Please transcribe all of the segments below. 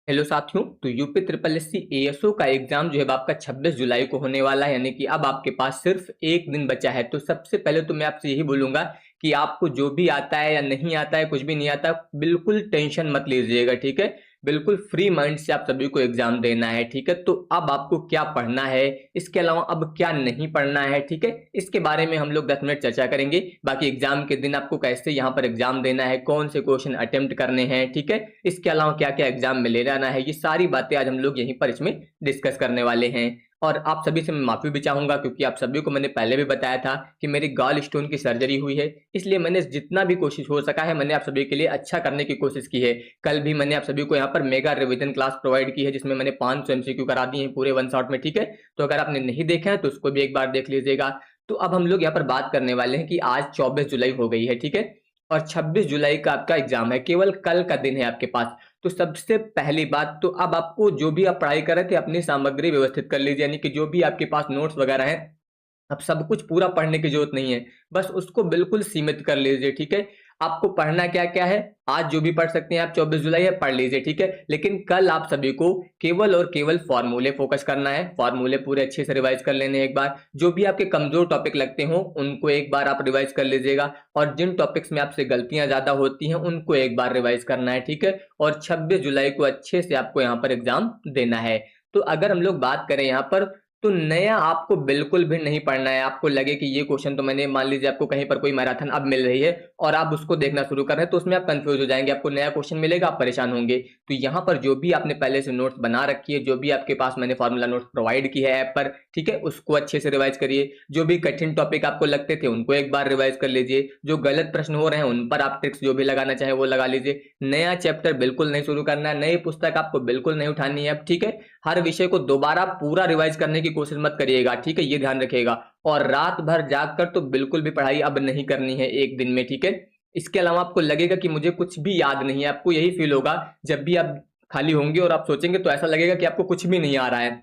Hello साथियों। तो UP triple S C ASO का एग्जाम जो है आपका 26 जुलाई को होने वाला है, यानी कि अब आपके पास सिर्फ एक दिन बचा है। तो सबसे पहले तो मैं आपसे यही बोलूंगा कि आपको जो भी आता है या नहीं आता है, कुछ भी नहीं आता, बिल्कुल टेंशन मत लीजिएगा, ठीक है। बिल्कुल फ्री माइंड से आप सभी को एग्जाम देना है, ठीक है। तो अब आपको क्या पढ़ना है, इसके अलावा अब क्या नहीं पढ़ना है, ठीक है, इसके बारे में हम लोग 10 मिनट चर्चा करेंगे। बाकी एग्जाम के दिन आपको कैसे यहाँ पर एग्जाम देना है, कौन से क्वेश्चन अटेम्प्ट करने हैं, ठीक है, इसके अलावा क्या क्या एग्जाम में ले जाना है, ये सारी बातें आज हम लोग यहीं पर इसमें डिस्कस करने वाले हैं। और आप सभी से मैं माफी भी चाहूंगा, क्योंकि आप सभी को मैंने पहले भी बताया था कि मेरी गॉल स्टोन की सर्जरी हुई है, इसलिए मैंने जितना भी कोशिश हो सका है मैंने आप सभी के लिए अच्छा करने की कोशिश की है। कल भी मैंने आप सभी को यहाँ पर मेगा रिवीजन क्लास प्रोवाइड की है, जिसमें मैंने 500 एमसीक्यू करा दिए हैं पूरे वन शॉट में, ठीक है। तो अगर आपने नहीं देखा है तो उसको भी एक बार देख लीजिएगा। तो अब हम लोग यहाँ पर बात करने वाले हैं कि आज 24 जुलाई हो गई है, ठीक है, और 26 जुलाई का आपका एग्जाम है, केवल कल का दिन है आपके पास। तो सबसे पहली बात तो अब आपको जो भी आप पढ़ाई कर रहे थे अपनी सामग्री व्यवस्थित कर लीजिए, यानी कि जो भी आपके पास नोट्स वगैरह हैं, अब सब कुछ पूरा पढ़ने की जरूरत नहीं है, बस उसको बिल्कुल सीमित कर लीजिए, ठीक है। आपको पढ़ना क्या क्या है, आज जो भी पढ़ सकते हैं आप, 24 जुलाई है, पढ़ लीजिए, ठीक है। लेकिन कल आप सभी को केवल और केवल फॉर्मूले फोकस करना है, फॉर्मूले पूरे अच्छे से रिवाइज कर लेने एक बार। जो भी आपके कमजोर टॉपिक लगते हो उनको एक बार आप रिवाइज कर लीजिएगा, और जिन टॉपिक्स में आपसे गलतियां ज्यादा होती हैं उनको एक बार रिवाइज करना है, ठीक है। और 26 जुलाई को अच्छे से आपको यहाँ पर एग्जाम देना है। तो अगर हम लोग बात करें यहाँ पर, तो नया आपको बिल्कुल भी नहीं पढ़ना है। आपको लगे कि ये क्वेश्चन तो मैंने, मान लीजिए आपको कहीं पर कोई मैराथन अब मिल रही है और आप उसको देखना शुरू कर रहे हैं, तो उसमें आप कंफ्यूज हो जाएंगे, आपको नया क्वेश्चन मिलेगा, आप परेशान होंगे। तो यहाँ पर जो भी आपने पहले से नोट्स बना रखी है, जो भी आपके पास मैंने फॉर्मूला नोट्स प्रोवाइड की है ऐप पर, ठीक है, उसको अच्छे से रिवाइज करिए। जो भी कठिन टॉपिक आपको लगते थे उनको एक बार रिवाइज कर लीजिए। जो गलत प्रश्न हो रहे हैं उन पर आप ट्रिक्स जो भी लगाना चाहे वो लगा लीजिए। नया चैप्टर बिल्कुल नहीं शुरू करना है, नई पुस्तक आपको बिल्कुल नहीं उठानी है अब, ठीक है। हर विषय को दोबारा पूरा रिवाइज करने की कोशिश मत करिएगा, ठीक है, ये ध्यान रखिएगा। और रात भर जागकर तो बिल्कुल भी पढ़ाई अब नहीं करनी है एक दिन में, ठीक है। इसके अलावा आपको लगेगा कि मुझे कुछ भी याद नहीं है, आपको यही फील होगा जब भी आप खाली होंगे और आप सोचेंगे, तो ऐसा लगेगा कि आपको कुछ भी नहीं आ रहा है।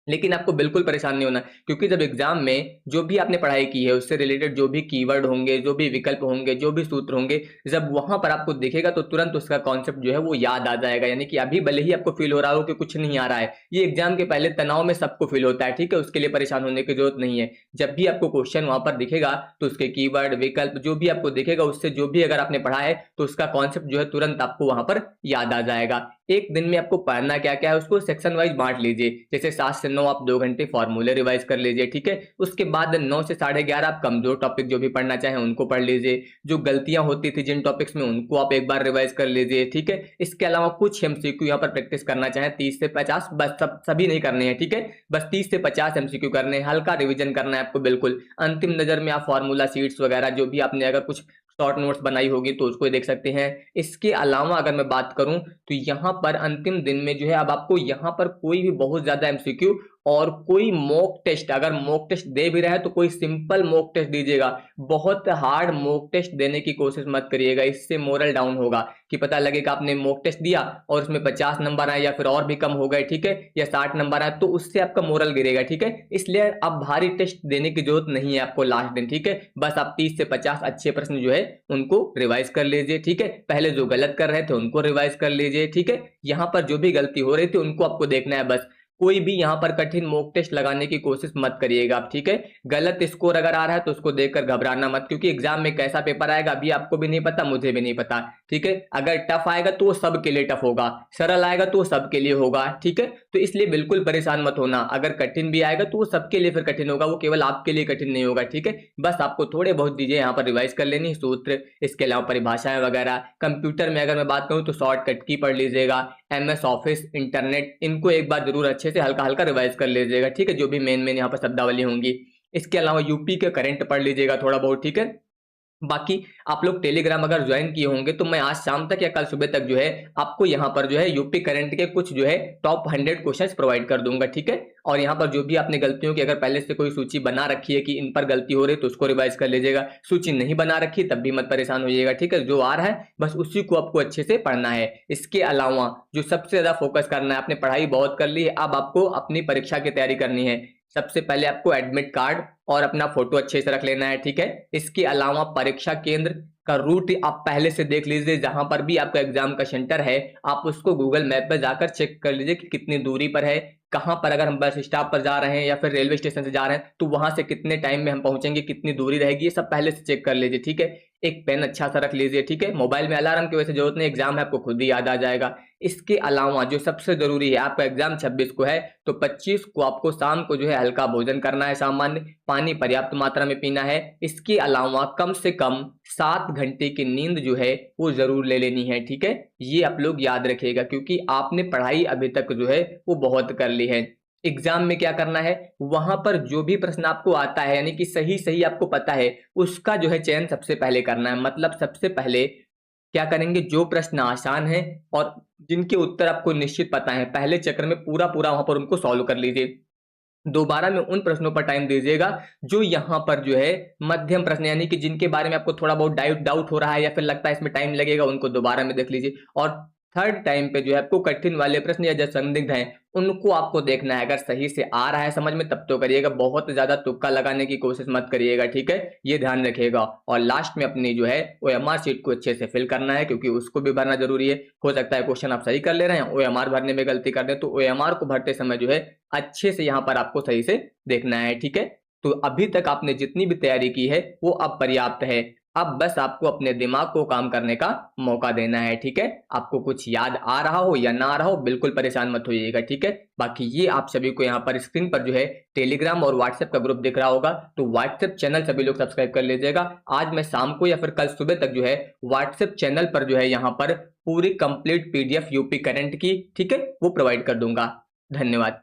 लेकिन आपको बिल्कुल परेशान नहीं होना, क्योंकि जब एग्जाम में जो भी आपने पढ़ाई की है उससे रिलेटेड जो भी कीवर्ड होंगे, जो भी विकल्प होंगे, जो भी सूत्र होंगे, जब वहां पर आपको दिखेगा तो तुरंत उसका कॉन्सेप्ट जो है वो याद आ जाएगा। यानी कि अभी भले ही आपको फील हो रहा हो कि कुछ नहीं आ रहा है, ये एग्जाम के पहले तनाव में सबको फील होता है, ठीक है, उसके लिए परेशान होने की जरूरत नहीं है। जब भी आपको क्वेश्चन वहां पर दिखेगा तो उसके कीवर्ड विकल्प जो भी आपको दिखेगा, उससे जो भी अगर आपने पढ़ा है तो उसका कॉन्सेप्ट जो है तुरंत आपको वहां पर याद आ जाएगा। एक दिन में आपको पढ़ना क्या क्या है उसको सेक्शन वाइज बांट लीजिए। जैसे 7 से 9 आप 2 घंटे फॉर्मूले रिवाइज कर लीजिए, ठीक है। उसके बाद 9 से 11:30 आप कमजोर टॉपिक जो भी पढ़ना चाहें उनको पढ़ लीजिए। जो गलतियां होती थी जिन टॉपिक्स में उनको आप एक बार रिवाइज कर लीजिए, ठीक है। इसके अलावा कुछ एमसीक्यू यहाँ पर प्रैक्टिस करना चाहें 30 से 50, बस सभी नहीं करने हैं, ठीक है, बस 30 से 50 एमसीक्यू करने हैं, हल्का रिविजन करना है आपको बिल्कुल। अंतिम नजर में आप फॉर्मूला सीट्स वगैरह जो भी आपने अगर कुछ शॉर्ट नोट्स बनाई होगी तो उसको देख सकते हैं। इसके अलावा अगर मैं बात करूं तो यहाँ पर अंतिम दिन में जो है अब आपको यहाँ पर कोई भी बहुत ज्यादा एमसीक्यू और कोई मॉक टेस्ट, अगर मॉक टेस्ट दे भी रहा है तो कोई सिंपल मॉक टेस्ट दीजिएगा। बहुत हार्ड मॉक टेस्ट देने की कोशिश मत करिएगा, इससे मोरल डाउन होगा कि पता लगेगा आपने मॉक टेस्ट दिया और उसमें 50 नंबर आए या फिर और भी कम हो गए, ठीक है, या 60 नंबर आए, तो उससे आपका मोरल गिरेगा, ठीक है। इसलिए अब भारी टेस्ट देने की जरूरत नहीं है आपको लास्ट दिन, ठीक है। बस आप 30 से 50 अच्छे प्रश्न जो है उनको रिवाइज कर लीजिए, ठीक है। पहले जो गलत कर रहे थे उनको रिवाइज कर लीजिए, ठीक है। यहाँ पर जो भी गलती हो रही थी उनको आपको देखना है बस। कोई भी यहाँ पर कठिन मॉक टेस्ट लगाने की कोशिश मत करिएगा आप, ठीक है। गलत स्कोर अगर आ रहा है तो उसको देखकर घबराना मत, क्योंकि एग्जाम में कैसा पेपर आएगा अभी आपको भी नहीं पता, मुझे भी नहीं पता, ठीक है। अगर टफ आएगा तो वो सबके लिए टफ होगा, सरल आएगा तो वो सबके लिए होगा, ठीक है। तो इसलिए बिल्कुल परेशान मत होना, अगर कठिन भी आएगा तो वो सबके लिए फिर कठिन होगा, वो केवल आपके लिए कठिन नहीं होगा, ठीक है। बस आपको थोड़े बहुत चीजें यहाँ पर रिवाइज कर लेनी, सूत्र, इसके अलावा परिभाषाएं वगैरह। कंप्यूटर में अगर मैं बात करूँ तो शॉर्टकट की पढ़ लीजिएगा, MS ऑफिस, इंटरनेट, इनको एक बार जरूर अच्छे से हल्का हल्का रिवाइज कर लीजिएगा, ठीक है, जो भी मेन यहाँ पर शब्दावली होंगी। इसके अलावा यूपी के करंट पढ़ लीजिएगा थोड़ा बहुत, ठीक है। बाकी आप लोग टेलीग्राम अगर ज्वाइन किए होंगे तो मैं आज शाम तक या कल सुबह तक जो है आपको यहाँ पर जो है यूपी करंट के कुछ जो है टॉप 100 क्वेश्चंस प्रोवाइड कर दूंगा, ठीक है। और यहाँ पर जो भी आपने गलतियों की अगर पहले से कोई सूची बना रखी है कि इन पर गलती हो रही है तो उसको रिवाइज कर लीजिएगा। सूची नहीं बना रखी तब भी मत परेशान होइएगा, ठीक है। जो आ रहा है बस उसी को आपको अच्छे से पढ़ना है। इसके अलावा जो सबसे ज्यादा फोकस करना है, आपने पढ़ाई बहुत कर ली है, अब आपको अपनी परीक्षा की तैयारी करनी है। सबसे पहले आपको एडमिट कार्ड और अपना फोटो अच्छे से रख लेना है, ठीक है। इसके अलावा परीक्षा केंद्र का रूट आप पहले से देख लीजिए, जहां पर भी आपका एग्जाम का सेंटर है आप उसको गूगल मैप पे जाकर चेक कर लीजिए कि कितनी दूरी पर है, कहां पर, अगर हम बस स्टॉप पर जा रहे हैं या फिर रेलवे स्टेशन से जा रहे हैं तो वहां से कितने टाइम में हम पहुंचेंगे, कितनी दूरी रहेगी, ये सब पहले से चेक कर लीजिए। ठीक है, एक पेन अच्छा सा रख लीजिए। ठीक है, मोबाइल में अलार्म की वजह से जरूरत नहीं, एग्जाम है आपको खुद ही याद आ जाएगा। इसके अलावा जो सबसे जरूरी है, आपका एग्जाम 26 को है तो 25 को आपको शाम को जो है हल्का भोजन करना है, सामान्य पानी पर्याप्त मात्रा में पीना है। इसके अलावा कम से कम 7 घंटे की नींद जो है वो जरूर ले लेनी है। ठीक है, ये आप लोग याद रखिएगा क्योंकि आपने पढ़ाई अभी तक जो है वो बहुत कर ली है। एग्जाम में क्या करना है, वहां पर जो भी प्रश्न आपको आता है यानी कि सही सही आपको पता है उसका जो है चयन सबसे पहले करना है। मतलब सबसे पहले क्या करेंगे, जो प्रश्न आसान है और जिनके उत्तर आपको निश्चित पता है पहले चक्र में पूरा पूरा वहां पर उनको सॉल्व कर लीजिए। दोबारा में उन प्रश्नों पर टाइम दीजिएगा जो यहाँ पर जो है मध्यम प्रश्न यानी कि जिनके बारे में आपको थोड़ा बहुत डाउट हो रहा है या फिर लगता है इसमें टाइम लगेगा, उनको दोबारा में देख लीजिए। और थर्ड टाइम पे जो है आपको कठिन वाले प्रश्न या जो संदिग्ध हैं उनको आपको देखना है, अगर सही से आ रहा है समझ में तब तो करिएगा, बहुत ज्यादा तुक्का लगाने की कोशिश मत करिएगा। ठीक है, ये ध्यान रखिएगा। और लास्ट में अपनी जो है ओएमआर शीट को अच्छे से फिल करना है क्योंकि उसको भी भरना जरूरी है। हो सकता है क्वेश्चन आप सही कर ले रहे हैं, ओएमआर भरने में गलती कर दें, तो ओएमआर को भरते समय जो है अच्छे से यहाँ पर आपको सही से देखना है। ठीक है, तो अभी तक आपने जितनी भी तैयारी की है वो अब पर्याप्त है। अब बस आपको अपने दिमाग को काम करने का मौका देना है। ठीक है, आपको कुछ याद आ रहा हो या ना आ रहा हो बिल्कुल परेशान मत होइएगा। ठीक है, बाकी ये आप सभी को यहाँ पर स्क्रीन पर जो है टेलीग्राम और व्हाट्सएप का ग्रुप दिख रहा होगा, तो व्हाट्सएप चैनल सभी लोग सब्सक्राइब कर लीजिएगा। आज मैं शाम को या फिर कल सुबह तक जो है व्हाट्सएप चैनल पर जो है यहाँ पर पूरी कंप्लीट PDF यूपी करंट की, ठीक है, वो प्रोवाइड कर दूंगा। धन्यवाद।